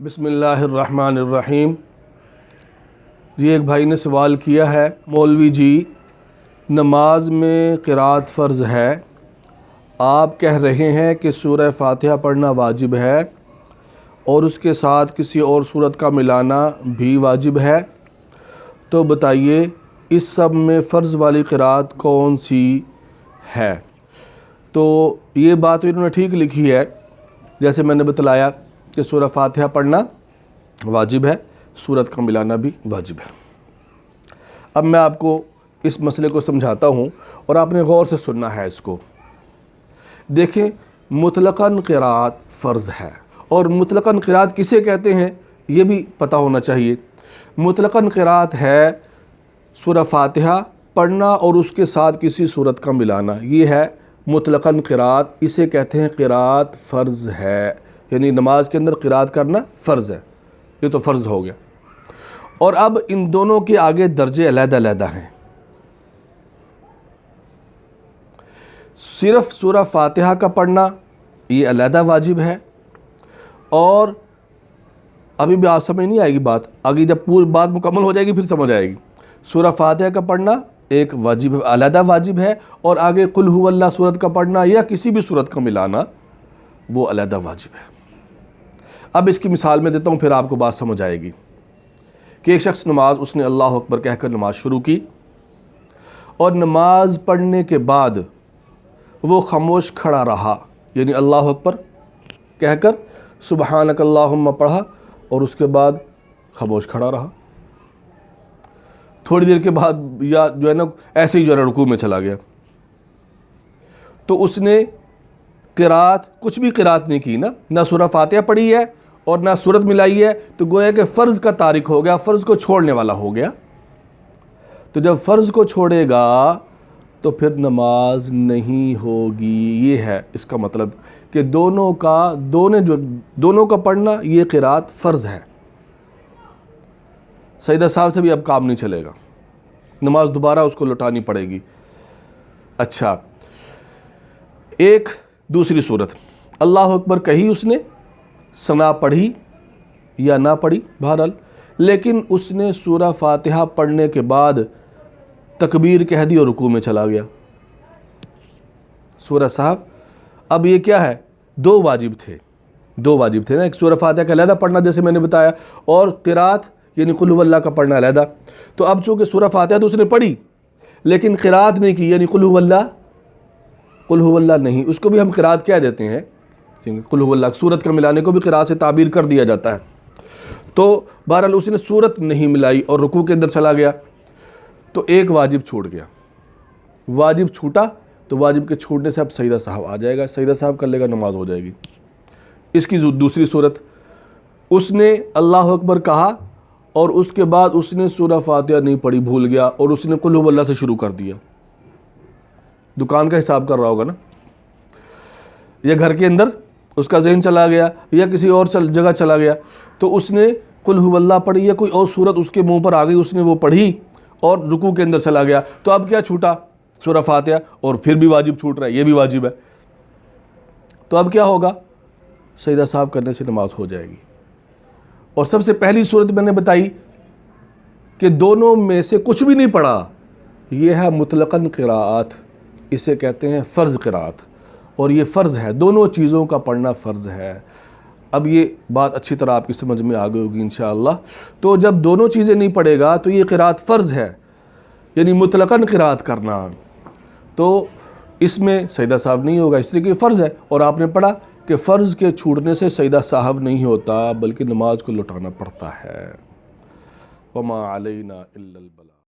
बिस्मिल्लाहिर्रहमानिर्रहीम। जी, एक भाई ने सवाल किया है, मौलवी जी नमाज में क़िरात फ़र्ज़ है, आप कह रहे हैं कि सूरह फ़ातिहा पढ़ना वाजिब है और उसके साथ किसी और सूरत का मिलाना भी वाजिब है, तो बताइए इस सब में फ़र्ज़ वाली क़िरात कौन सी है। तो ये बात इन्होंने ठीक लिखी है, जैसे मैंने बतलाया कि सूरह फ़ातिहा पढ़ना वाजिब है, सूरत का मिलाना भी वाजिब है। अब मैं आपको इस मसले को समझाता हूँ और आपने गौर से सुनना है इसको। देखें, मुतलक़न क़िरात फ़र्ज़ है और मुतलक़न क़िरात किसे कहते हैं ये भी पता होना चाहिए। मुतलक़न क़िरात है सूरह फ़ातिहा पढ़ना और उसके साथ किसी सूरत का मिलाना, ये है मुतलक़न क़िरात। इसे कहते हैं क़िरात फ़र्ज़ है, यानी नमाज के अंदर क़िरात करना फ़र्ज़ है, ये तो फ़र्ज़ हो गया। और अब इन दोनों के आगे दर्जे अलग-अलग हैं। सिर्फ़ सूरह फ़ातिहा का पढ़ना ये अलग वाजिब है, और अभी भी आप समझ नहीं आएगी बात, आगे जब पूरी बात मुकम्मल हो जाएगी फिर समझ आएगी। सूरह फ़ातिहा का पढ़ना एक वाजिब अलग वाजिब है, और आगे कुल हुवल्लाह सूरत का पढ़ना या किसी भी सूरत का मिलाना वो अलग वाजिब है। अब इसकी मिसाल में देता हूँ, फिर आपको बात समझ आएगी कि एक शख्स नमाज, उसने अल्लाह अकबर कहकर नमाज शुरू की और नमाज पढ़ने के बाद वो खामोश खड़ा रहा, यानी अल्लाह अकबर कहकर सुबहानक अल्लाहुम्मा पढ़ा और उसके बाद खामोश खड़ा रहा। थोड़ी देर के बाद या जो है ना ऐसे ही जो है रुकू में चला गया, तो उसने क़िरात कुछ भी क़िरात नहीं की, ना सूरह फ़ातिहा पढ़ी है और ना सूरत मिलाई है, तो गोया कि फ़र्ज़ का तारिक हो गया, फ़र्ज़ को छोड़ने वाला हो गया। तो जब फ़र्ज़ को छोड़ेगा तो फिर नमाज नहीं होगी। ये है इसका मतलब कि दोनों का पढ़ना ये क़िरात फ़र्ज़ है। सईदा साहब से भी अब काम नहीं चलेगा, नमाज दोबारा उसको लौटानी पड़ेगी। अच्छा, एक दूसरी सूरत अल्लाह अकबर कही उसने, सना पढ़ी या ना पढ़ी बहरहाल, लेकिन उसने सूरह फ़ातिहा पढ़ने के बाद तकबीर कह दी और रुकू में चला गया। सूरह साहब, अब ये क्या है, दो वाजिब थे ना, एक सूरह फ़ातिहा का अलहदा पढ़ना जैसे मैंने बताया, और क़िरात यानी कुल हुवल्लाह का पढ़ना अलहदा। तो अब चूँकि सूरह फ़ातिहा तो उसने पढ़ी लेकिन क़िरात नहीं की, यानी कुल हुवल्लाह नहीं, उसको भी हम क़िरात कह देते हैं, कुल हुवल्लाह सूरत का मिलाने को भी क़िरात से ताबीर कर दिया जाता है। तो बहरहाल उसने सूरत नहीं मिलाई और रुकू के अंदर चला गया, तो एक वाजिब छूट गया। वाजिब छूटा तो वाजिब के छूटने से अब सईदा साहब आ जाएगा, सईदा साहब कर लेगा, नमाज हो जाएगी। इसकी दूसरी सूरत, उसने अल्लाह अकबर कहा और उसके बाद उसने सूरह फ़ातिहा नहीं पढ़ी, भूल गया, और उसने कुल हुवल्लाह से शुरू कर दिया। दुकान का हिसाब कर रहा होगा ना, या घर के अंदर उसका ज़हन चला गया या किसी और जगह चला गया, तो उसने कुल हुवल्लाह पढ़ी या कोई और सूरत उसके मुंह पर आ गई, उसने वो पढ़ी और रुकू के अंदर चला गया। तो अब क्या छूटा, सूरह फ़ातिहा, और फिर भी वाजिब छूट रहा है, ये भी वाजिब है। तो अब क्या होगा, सईदा साहब करने से नमाज हो जाएगी। और सबसे पहली सूरत मैंने बताई कि दोनों में से कुछ भी नहीं पढ़ा, ये है मुतलक़न क़िरात, इसे कहते हैं फ़र्ज़ क़िरात, और ये फ़र्ज़ है, दोनों चीज़ों का पढ़ना फ़र्ज़ है। अब ये बात अच्छी तरह आपकी समझ में आ गई होगी इंशाअल्लाह। तो जब दोनों चीज़ें नहीं पढ़ेगा तो ये क़िरात फ़र्ज़ है, यानी मुतलक़न क़िरात करना, तो इसमें सईदा साहब नहीं होगा, इसलिए कि फ़र्ज़ है। और आपने पढ़ा कि फ़र्ज़ के छूटने से सईदा साहब नहीं होता, बल्कि नमाज को लौटाना पड़ता है। वमा अलैना इल्लल बलाग।